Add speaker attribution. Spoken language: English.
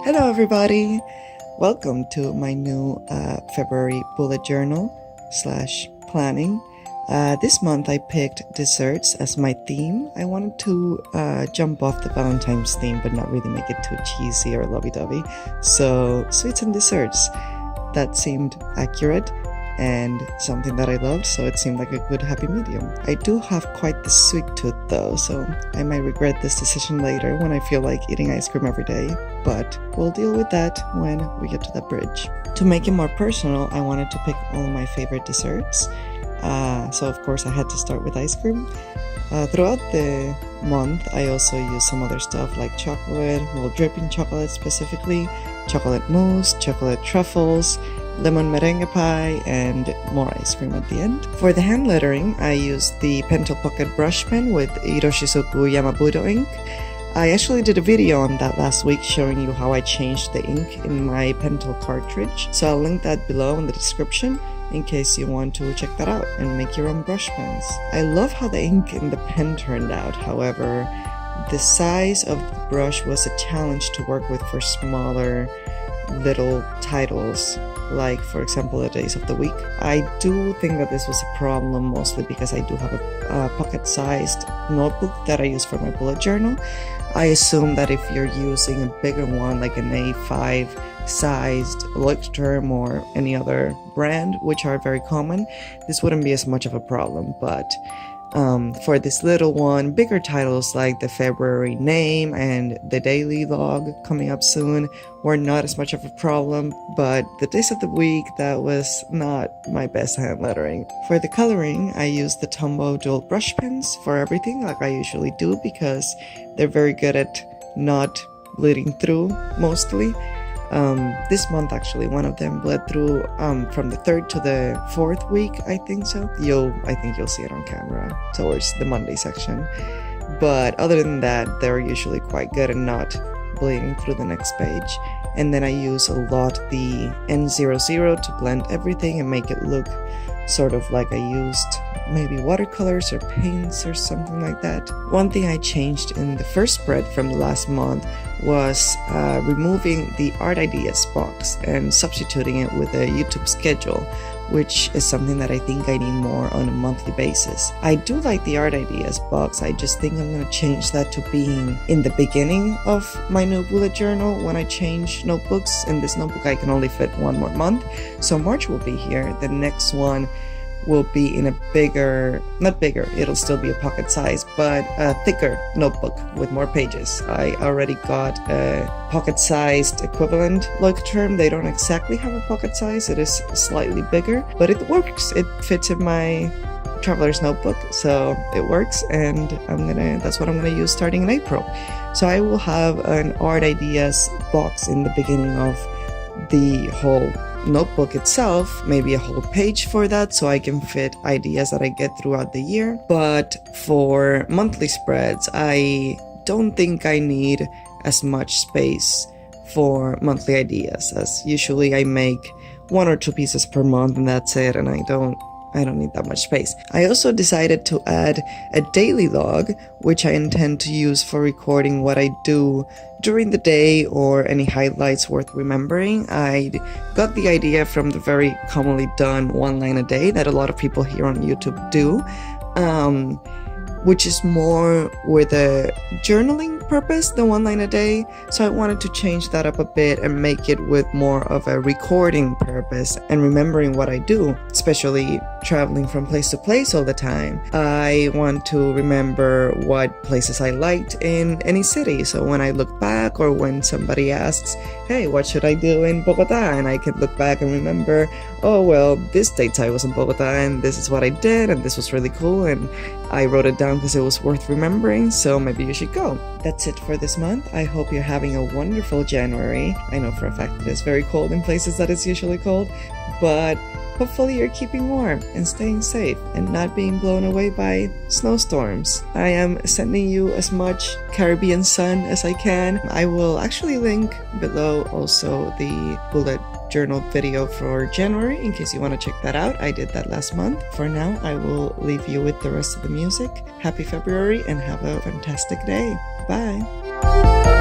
Speaker 1: Hello everybody! Welcome to my new February bullet journal / planning. This month I picked desserts as my theme. I wanted to jump off the Valentine's theme but not really make it too cheesy or lovey-dovey. So sweets and desserts. That seemed accurate and something that I loved, so it seemed like a good happy medium. I do have quite the sweet tooth though, so I might regret this decision later when I feel like eating ice cream every day, but we'll deal with that when we get to that bridge. To make it more personal, I wanted to pick all of my favorite desserts, so of course I had to start with ice cream. Throughout the month, I also use some other stuff like chocolate, dripping chocolate specifically, chocolate mousse, chocolate truffles, lemon merengue pie, and more ice cream at the end. For the hand lettering, I used the Pentel Pocket brush pen with Iroshizuku Yama-Budo Ink. I actually did a video on that last week showing you how I changed the ink in my Pentel cartridge, so I'll link that below in the description in case you want to check that out and make your own brush pens. I love how the ink in the pen turned out, however, the size of the brush was a challenge to work with for smaller little titles, like for example the days of the week. I do think that this was a problem mostly because I do have a pocket-sized notebook that I use for my bullet journal. I assume that if you're using a bigger one like an A5 sized Leuchtturm or any other brand, which are very common, this wouldn't be as much of a problem, but for this little one, bigger titles like the February name and the daily log coming up soon were not as much of a problem, but the days of the week, that was not my best hand lettering. For the coloring, I use the Tombow dual brush pens for everything like I usually do because they're very good at not bleeding through mostly. This month actually one of them bled through from the 3rd to the 4th week, I think so. I think you'll see it on camera towards the Monday section. But other than that, they're usually quite good and not bleeding through the next page. And then I use a lot the N00 to blend everything and make it look sort of like I used maybe watercolors or paints or something like that. One thing I changed in the first spread from the last month was removing the art ideas box and substituting it with a YouTube schedule, which is something that I think I need more on a monthly basis. I do like the art ideas box, I just think I'm going to change that to being in the beginning of my new bullet journal when I change notebooks. In this notebook I can only fit one more month, so March will be here. The next one will be in a not bigger, it'll still be a pocket size, but a thicker notebook with more pages. I already got a pocket-sized equivalent Leuchtturm. They don't exactly have a pocket size, it is slightly bigger, but it works. It fits in my traveler's notebook, so it works, and that's what I'm gonna use starting in April. So I will have an art ideas box in the beginning of the whole notebook itself, maybe a whole page for that, so I can fit ideas that I get throughout the year. But for monthly spreads, I don't think I need as much space for monthly ideas, as usually I make 1 or 2 pieces per month and that's it, and I don't need that much space. I also decided to add a daily log, which I intend to use for recording what I do during the day or any highlights worth remembering. I got the idea from the very commonly done 1 line a day that a lot of people here on YouTube do, which is more with a journaling purpose than 1 line a day. So I wanted to change that up a bit and make it with more of a recording purpose and remembering what I do, especially traveling from place to place all the time. I want to remember what places I liked in any city. So when I look back, or when somebody asks, hey, what should I do in Bogota? And I can look back and remember, oh, well, this dates I was in Bogota and this is what I did and this was really cool and I wrote it down because it was worth remembering, so maybe you should go. That's it for this month. I hope you're having a wonderful January. I know for a fact that it's very cold in places that it's usually cold, but hopefully you're keeping warm and staying safe and not being blown away by snowstorms. I am sending you as much Caribbean sun as I can. I will actually link below also the bullet journal video for January in case you want to check that out. I did that last month. For now, I will leave you with the rest of the music. Happy February and have a fantastic day. Bye!